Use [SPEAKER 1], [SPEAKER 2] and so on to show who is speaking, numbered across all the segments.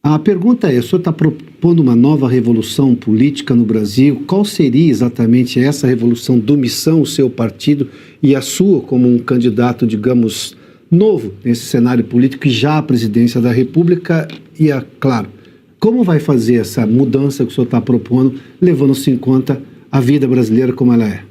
[SPEAKER 1] A pergunta é, o senhor está propondo uma nova revolução política no Brasil? Qual seria exatamente essa revolução do Missão, o seu partido e a sua como um candidato, digamos, novo nesse cenário político e já à presidência da República? E, claro, como vai fazer essa mudança que o senhor está propondo, levando-se em conta a vida brasileira como ela é?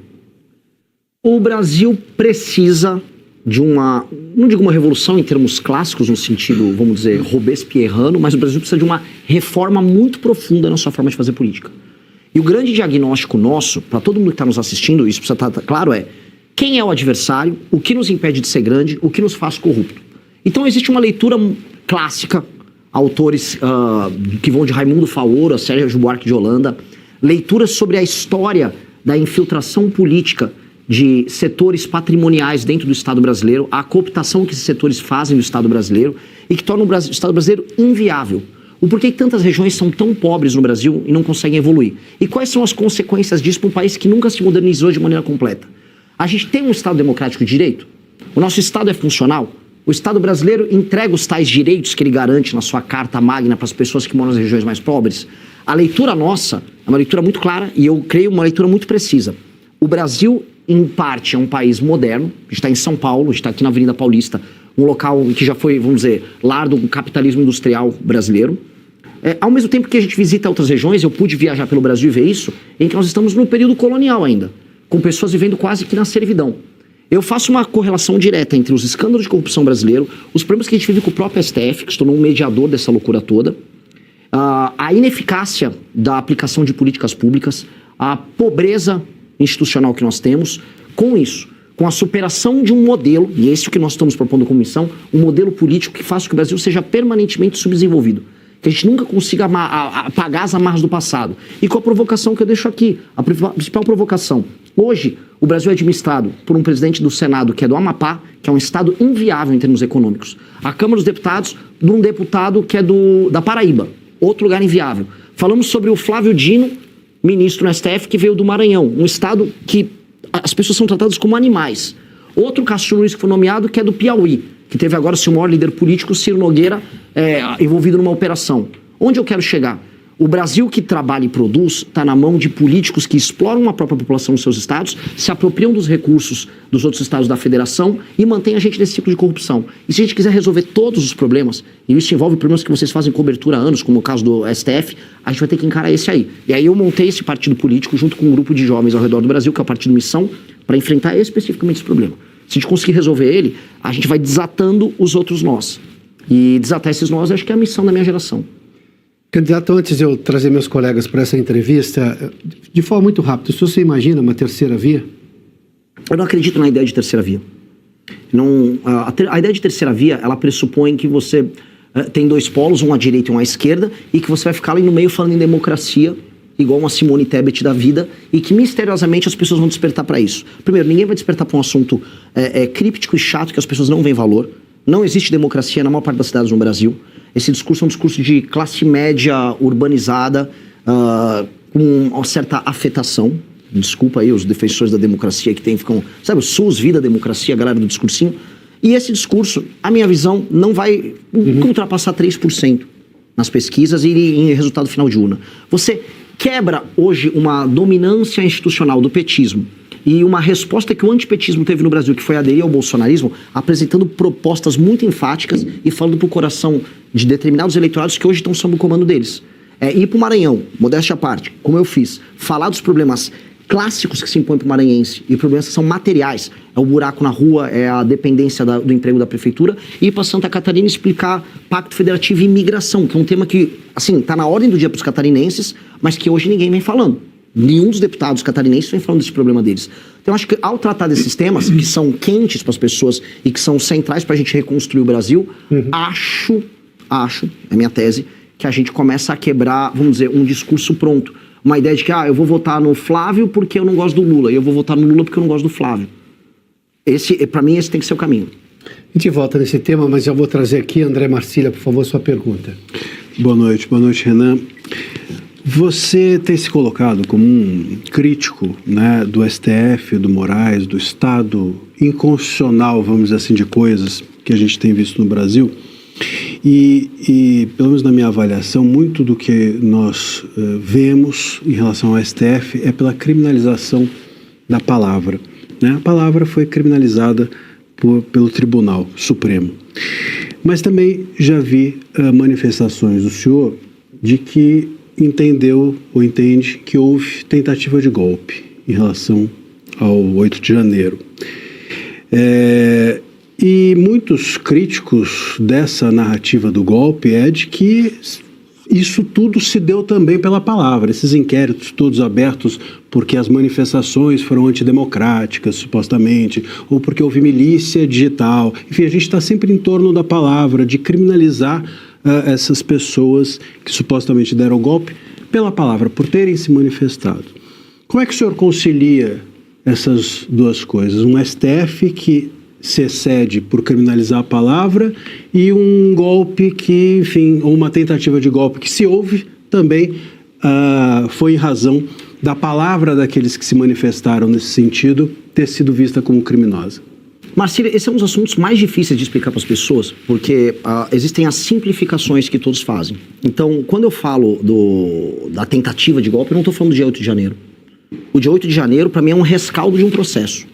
[SPEAKER 2] O Brasil precisa de não digo uma revolução em termos clássicos, no sentido, vamos dizer, robespierrano, mas o Brasil precisa de uma reforma muito profunda na sua forma de fazer política. E o grande diagnóstico nosso, para todo mundo que está nos assistindo, isso precisa estar claro, é quem é o adversário, o que nos impede de ser grande, o que nos faz corrupto. Então existe uma leitura clássica, autores que vão de Raimundo Faoro a Sérgio Buarque de Holanda, leituras sobre a história da infiltração política de setores patrimoniais dentro do Estado brasileiro, a cooptação que esses setores fazem do Estado brasileiro e que torna o Estado brasileiro inviável. O porquê que tantas regiões são tão pobres no Brasil e não conseguem evoluir? E quais são as consequências disso para um país que nunca se modernizou de maneira completa? A gente tem um Estado democrático de direito? O nosso Estado é funcional? O Estado brasileiro entrega os tais direitos que ele garante na sua Carta Magna para as pessoas que moram nas regiões mais pobres? A leitura nossa é uma leitura muito clara e eu creio uma leitura muito precisa. O Brasil, em parte, é um país moderno. A gente está em São Paulo, a gente está aqui na Avenida Paulista, um local que já foi, vamos dizer, lar do capitalismo industrial brasileiro. Ao mesmo tempo que a gente visita outras regiões, eu pude viajar pelo Brasil e ver isso, em que nós estamos no período colonial ainda, com pessoas vivendo quase que na servidão. Eu faço uma correlação direta entre os escândalos de corrupção brasileiro, os problemas que a gente vive com o próprio STF, que se tornou um mediador dessa loucura toda, a ineficácia da aplicação de políticas públicas, a pobreza institucional que nós temos, com isso, com a superação de um modelo, e é isso que nós estamos propondo como missão, um modelo político que faça que o Brasil seja permanentemente subdesenvolvido, que a gente nunca consiga apagar as amarras do passado. E com a provocação que eu deixo aqui, a principal provocação. Hoje, o Brasil é administrado por um presidente do Senado que é do Amapá, que é um estado inviável em termos econômicos. A Câmara dos Deputados, de um deputado que é da Paraíba, outro lugar inviável. Falamos sobre o Flávio Dino, ministro no STF, que veio do Maranhão, um estado que as pessoas são tratadas como animais. Outro Cássio Nunes que foi nomeado, que é do Piauí, que teve agora seu maior líder político, Ciro Nogueira, envolvido numa operação. Onde eu quero chegar? O Brasil que trabalha e produz está na mão de políticos que exploram a própria população nos seus estados, se apropriam dos recursos dos outros estados da federação e mantém a gente nesse ciclo de corrupção. E se a gente quiser resolver todos os problemas, e isso envolve problemas que vocês fazem cobertura há anos, como o caso do STF, a gente vai ter que encarar esse aí. E aí eu montei esse partido político junto com um grupo de jovens ao redor do Brasil, que é o Partido Missão, para enfrentar especificamente esse problema. Se a gente conseguir resolver ele, a gente vai desatando os outros nós. E desatar esses nós, acho que é a missão da minha geração.
[SPEAKER 1] Candidato, antes de eu trazer meus colegas para essa entrevista, de forma muito rápida, se você imagina uma terceira via?
[SPEAKER 2] Eu não acredito na ideia de terceira via. A ideia de terceira via, ela pressupõe que você tem dois polos, um à direita e um à esquerda, e que você vai ficar ali no meio falando em democracia, igual uma Simone Tebet da vida, e que misteriosamente as pessoas vão despertar para isso. Primeiro, ninguém vai despertar para um assunto críptico e chato que as pessoas não veem valor. Não existe democracia na maior parte das cidades no Brasil. Esse discurso é um discurso de classe média urbanizada, com uma certa afetação. Desculpa aí os defensores da democracia que ficam... Sabe, o SUS, vida, democracia, a galera do discursinho. E esse discurso, a minha visão, não vai ultrapassar 3% nas pesquisas e em resultado final de urna. Você quebra hoje uma dominância institucional do petismo e uma resposta que o antipetismo teve no Brasil, que foi aderir ao bolsonarismo, apresentando propostas muito enfáticas e falando pro coração de determinados eleitorados que hoje estão sob o comando deles. Ir pro Maranhão, modéstia à parte, como eu fiz, falar dos problemas clássicos que se impõem pro maranhense e problemas que são materiais, é o buraco na rua, é a dependência do emprego da prefeitura, e ir para Santa Catarina explicar Pacto Federativo e imigração, que é um tema que, assim, tá na ordem do dia pros catarinenses, mas que hoje ninguém vem falando. Nenhum dos deputados catarinenses vem falando desse problema deles. Então, eu acho que ao tratar desses temas, que são quentes para as pessoas e que são centrais para a gente reconstruir o Brasil, acho, é minha tese, que a gente começa a quebrar, vamos dizer, um discurso pronto. Uma ideia de que, eu vou votar no Flávio porque eu não gosto do Lula, e eu vou votar no Lula porque eu não gosto do Flávio. Para mim, esse tem que ser o caminho.
[SPEAKER 1] A gente volta nesse tema, mas já vou trazer aqui, André Marcília, por favor, sua pergunta.
[SPEAKER 3] Boa noite, Renan. Você tem se colocado como um crítico, né, do STF, do Moraes, do Estado inconstitucional, vamos dizer assim, de coisas que a gente tem visto no Brasil. E pelo menos na minha avaliação, muito do que nós vemos em relação ao STF é pela criminalização da palavra, né? A palavra foi criminalizada pelo Tribunal Supremo. Mas também já vi manifestações do senhor de que entendeu ou entende que houve tentativa de golpe em relação ao 8 de janeiro. E muitos críticos dessa narrativa do golpe é de que isso tudo se deu também pela palavra, esses inquéritos todos abertos porque as manifestações foram antidemocráticas, supostamente, ou porque houve milícia digital. Enfim, a gente está sempre em torno da palavra, de criminalizar essas pessoas que supostamente deram o golpe pela palavra, por terem se manifestado. Como é que o senhor concilia essas duas coisas? Um STF que se excede por criminalizar a palavra e um golpe que, enfim, ou uma tentativa de golpe que se houve também foi em razão da palavra daqueles que se manifestaram nesse sentido ter sido vista como criminosa.
[SPEAKER 2] Marcílio, esse é um dos assuntos mais difíceis de explicar para as pessoas, porque existem as simplificações que todos fazem. Então, quando eu falo da tentativa de golpe, eu não estou falando do dia 8 de janeiro. O dia 8 de janeiro, para mim, é um rescaldo de um processo.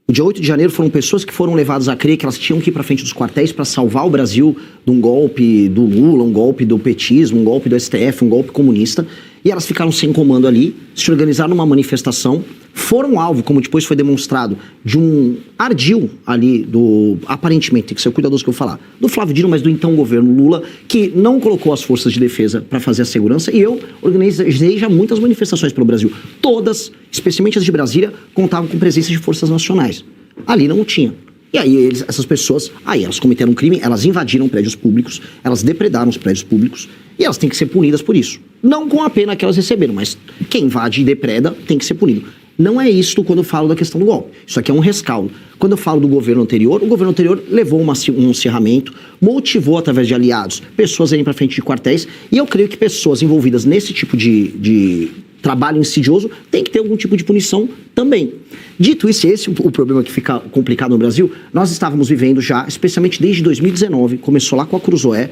[SPEAKER 2] O dia 8 de janeiro foram pessoas que foram levadas a crer que elas tinham que ir para frente dos quartéis para salvar o Brasil de um golpe do Lula, um golpe do petismo, um golpe do STF, um golpe comunista. E elas ficaram sem comando ali, se organizaram numa manifestação, foram alvo, como depois foi demonstrado, de um ardil ali aparentemente, tem que ser cuidadoso que eu falar, do Flávio Dino, mas do então governo Lula, que não colocou as forças de defesa para fazer a segurança. E eu organizei já muitas manifestações pelo Brasil. Todas, especialmente as de Brasília, contavam com presença de forças nacionais. Ali não tinha. E aí essas pessoas, elas cometeram um crime, elas invadiram prédios públicos, elas depredaram os prédios públicos e elas têm que ser punidas por isso. Não com a pena que elas receberam, mas quem invade e depreda tem que ser punido. Não é isto quando eu falo da questão do golpe. Isso aqui é um rescaldo. Quando eu falo do governo anterior, o governo anterior levou um acirramento, motivou através de aliados pessoas a irem para frente de quartéis, e eu creio que pessoas envolvidas nesse tipo de trabalho insidioso tem que ter algum tipo de punição também. Dito isso, esse é o problema que fica complicado no Brasil. Nós estávamos vivendo já, especialmente desde 2019, começou lá com a Cruzoé,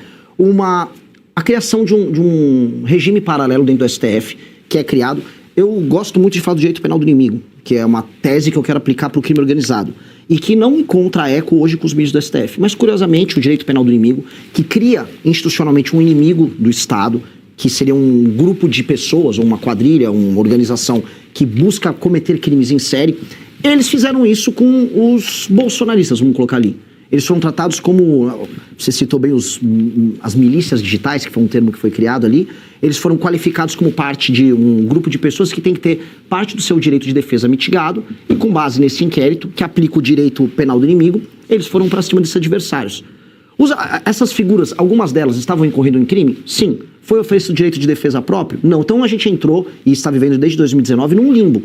[SPEAKER 2] a criação de um regime paralelo dentro do STF, que é criado. Eu gosto muito de falar do direito penal do inimigo, que é uma tese que eu quero aplicar para o crime organizado, e que não encontra eco hoje com os ministros do STF. Mas, curiosamente, o direito penal do inimigo, que cria institucionalmente um inimigo do Estado, que seria um grupo de pessoas, ou uma quadrilha, uma organização que busca cometer crimes em série, eles fizeram isso com os bolsonaristas, vamos colocar ali. Eles foram tratados como, você citou bem as milícias digitais, que foi um termo que foi criado ali, eles foram qualificados como parte de um grupo de pessoas que tem que ter parte do seu direito de defesa mitigado, e com base nesse inquérito, que aplica o direito penal do inimigo, eles foram para cima desses adversários. Essas figuras, algumas delas estavam incorrendo em crime? Sim. Foi oferecido direito de defesa próprio? Não. Então a gente entrou, e está vivendo desde 2019, num limbo.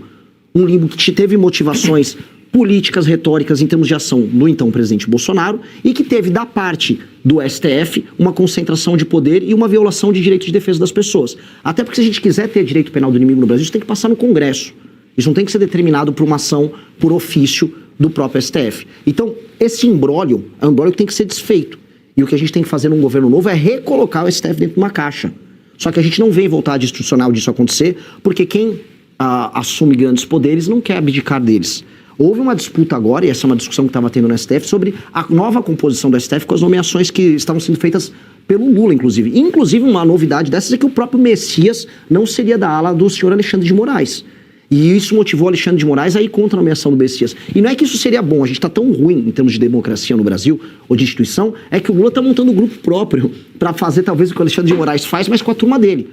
[SPEAKER 2] Um limbo que teve motivações políticas, retóricas em termos de ação do então presidente Bolsonaro, e que teve da parte do STF uma concentração de poder e uma violação de direito de defesa das pessoas. Até porque se a gente quiser ter direito penal do inimigo no Brasil, isso tem que passar no Congresso. Isso não tem que ser determinado por uma ação por ofício do próprio STF. Então, esse imbróglio é um imbróglio que tem que ser desfeito. E o que a gente tem que fazer num governo novo é recolocar o STF dentro de uma caixa. Só que a gente não vê vontade institucional disso acontecer, porque quem assume grandes poderes não quer abdicar deles. Houve uma disputa agora, e essa é uma discussão que estava tendo no STF, sobre a nova composição do STF com as nomeações que estavam sendo feitas pelo Lula, inclusive. Inclusive, uma novidade dessas é que o próprio Messias não seria da ala do senhor Alexandre de Moraes. E isso motivou Alexandre de Moraes a ir contra a nomeação do Messias. E não é que isso seria bom, a gente está tão ruim em termos de democracia no Brasil, ou de instituição, é que o Lula está montando um grupo próprio para fazer talvez o que o Alexandre de Moraes faz, mas com a turma dele.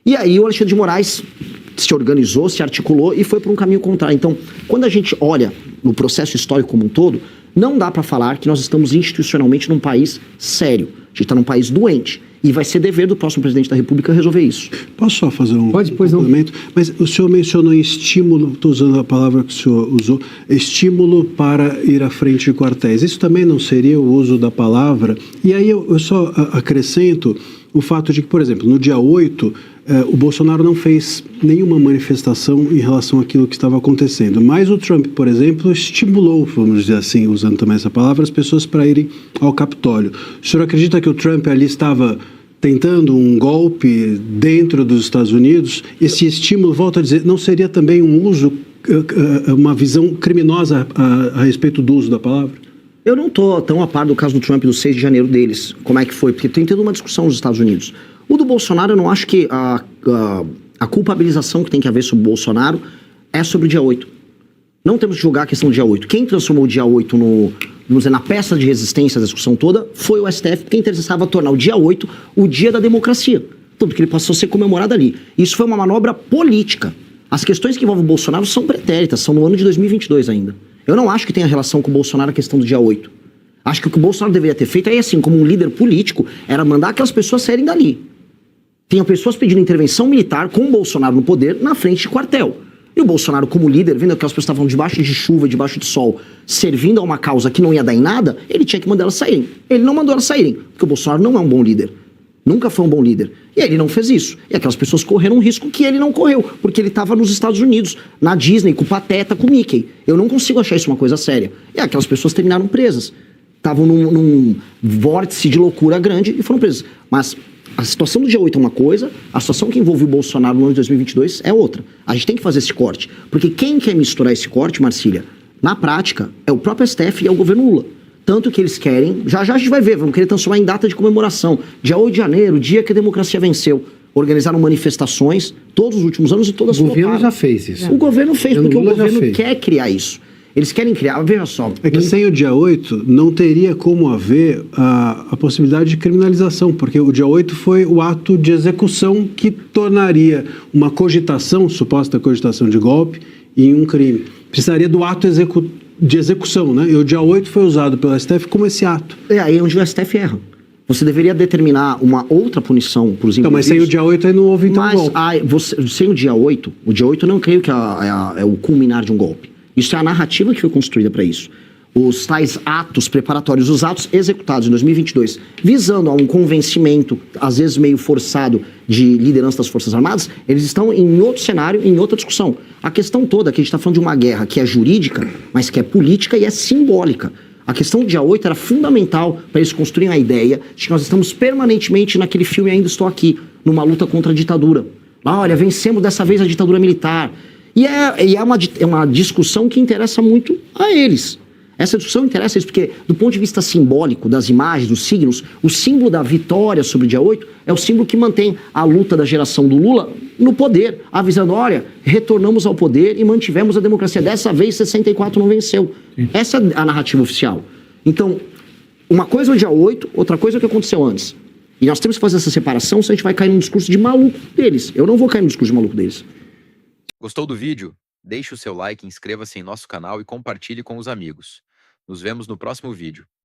[SPEAKER 2] E aí o Alexandre de Moraes se organizou, se articulou e foi para um caminho contrário. Então, quando a gente olha no processo histórico como um todo, não dá para falar que nós estamos institucionalmente num país sério. A gente está num país doente. E vai ser dever do próximo presidente da República resolver isso.
[SPEAKER 3] Posso só fazer um complemento? Mas o senhor mencionou estímulo, estou usando a palavra que o senhor usou, estímulo para ir à frente de quartéis. Isso também não seria o uso da palavra? E aí eu só acrescento o fato de que, por exemplo, no dia 8, o Bolsonaro não fez nenhuma manifestação em relação àquilo que estava acontecendo. Mas o Trump, por exemplo, estimulou, vamos dizer assim, usando também essa palavra, as pessoas para irem ao Capitólio. O senhor acredita que o Trump ali estava tentando um golpe dentro dos Estados Unidos? Esse estímulo, volto a dizer, não seria também um uso, uma visão criminosa a respeito do uso da palavra?
[SPEAKER 2] Eu não tô tão a par do caso do Trump do 6 de janeiro deles, como é que foi, porque tem tido uma discussão nos Estados Unidos. O do Bolsonaro, eu não acho que a culpabilização que tem que haver sobre o Bolsonaro é sobre o dia 8. Não temos que julgar a questão do dia 8. Quem transformou o dia 8 vamos dizer, na peça de resistência da discussão toda foi o STF, porque interessava tornar o dia 8 o dia da democracia. Tanto que ele passou a ser comemorado ali. Isso foi uma manobra política. As questões que envolvem o Bolsonaro são pretéritas, são no ano de 2022 ainda. Eu não acho que tenha relação com o Bolsonaro a questão do dia 8. Acho que o que o Bolsonaro deveria ter feito, aí assim, como um líder político, era mandar aquelas pessoas saírem dali. Tinha pessoas pedindo intervenção militar com o Bolsonaro no poder na frente de quartel. E o Bolsonaro, como líder, vendo aquelas pessoas estavam debaixo de chuva, debaixo de sol, servindo a uma causa que não ia dar em nada, ele tinha que mandar elas saírem. Ele não mandou elas saírem, porque o Bolsonaro não é um bom líder. Nunca foi um bom líder. E ele não fez isso. E aquelas pessoas correram um risco que ele não correu, porque ele estava nos Estados Unidos, na Disney, com o Pateta, com o Mickey. Eu não consigo achar isso uma coisa séria. E aquelas pessoas terminaram presas. Estavam num vórtice de loucura grande e foram presas. Mas a situação do dia 8 é uma coisa, a situação que envolve o Bolsonaro no ano de 2022 é outra. A gente tem que fazer esse corte. Porque quem quer misturar esse corte, Marcília, na prática, é o próprio STF e é o governo Lula. Tanto que eles querem, já a gente vai ver, vamos querer transformar em data de comemoração. Dia 8 de janeiro, dia que a democracia venceu. Organizaram manifestações todos os últimos anos e todas
[SPEAKER 1] O governo já fez isso.
[SPEAKER 2] O governo fez, porque o
[SPEAKER 1] Lula já
[SPEAKER 2] governo
[SPEAKER 1] fez.
[SPEAKER 2] quer criar isso. Eles querem criar, veja só.
[SPEAKER 3] É que sem o dia 8 não teria como haver a possibilidade de criminalização, porque o dia 8 foi o ato de execução que tornaria uma cogitação, suposta cogitação de golpe, em um crime. Precisaria do ato de execução, né? E o dia 8 foi usado pelo STF como esse ato.
[SPEAKER 2] É aí onde o STF erra. Você deveria determinar uma outra punição para os envolvidos.
[SPEAKER 3] Então, mas sem o dia 8 aí não houve então golpe.
[SPEAKER 2] Sem o dia 8 eu não creio que é o culminar de um golpe. Isso é a narrativa que foi construída para isso. Os tais atos preparatórios, os atos executados em 2022, visando a um convencimento, às vezes meio forçado, de liderança das Forças Armadas, eles estão em outro cenário, em outra discussão. A questão toda é que a gente está falando de uma guerra que é jurídica, mas que é política e é simbólica. A questão do dia 8 era fundamental para eles construírem a ideia de que nós estamos permanentemente naquele filme Ainda Estou Aqui, numa luta contra a ditadura. Olha, vencemos dessa vez a ditadura militar. E é uma discussão que interessa muito a eles. Essa discussão interessa a eles porque, do ponto de vista simbólico, das imagens, dos signos, o símbolo da vitória sobre o dia 8 é o símbolo que mantém a luta da geração do Lula no poder, avisando, olha, retornamos ao poder e mantivemos a democracia. Dessa vez, 64 não venceu. Essa é a narrativa oficial. Então, uma coisa é o dia 8, outra coisa é o que aconteceu antes. E nós temos que fazer essa separação, senão a gente vai cair num discurso de maluco deles. Eu não vou cair no discurso de maluco deles.
[SPEAKER 4] Gostou do vídeo? Deixe o seu like, inscreva-se em nosso canal e compartilhe com os amigos. Nos vemos no próximo vídeo.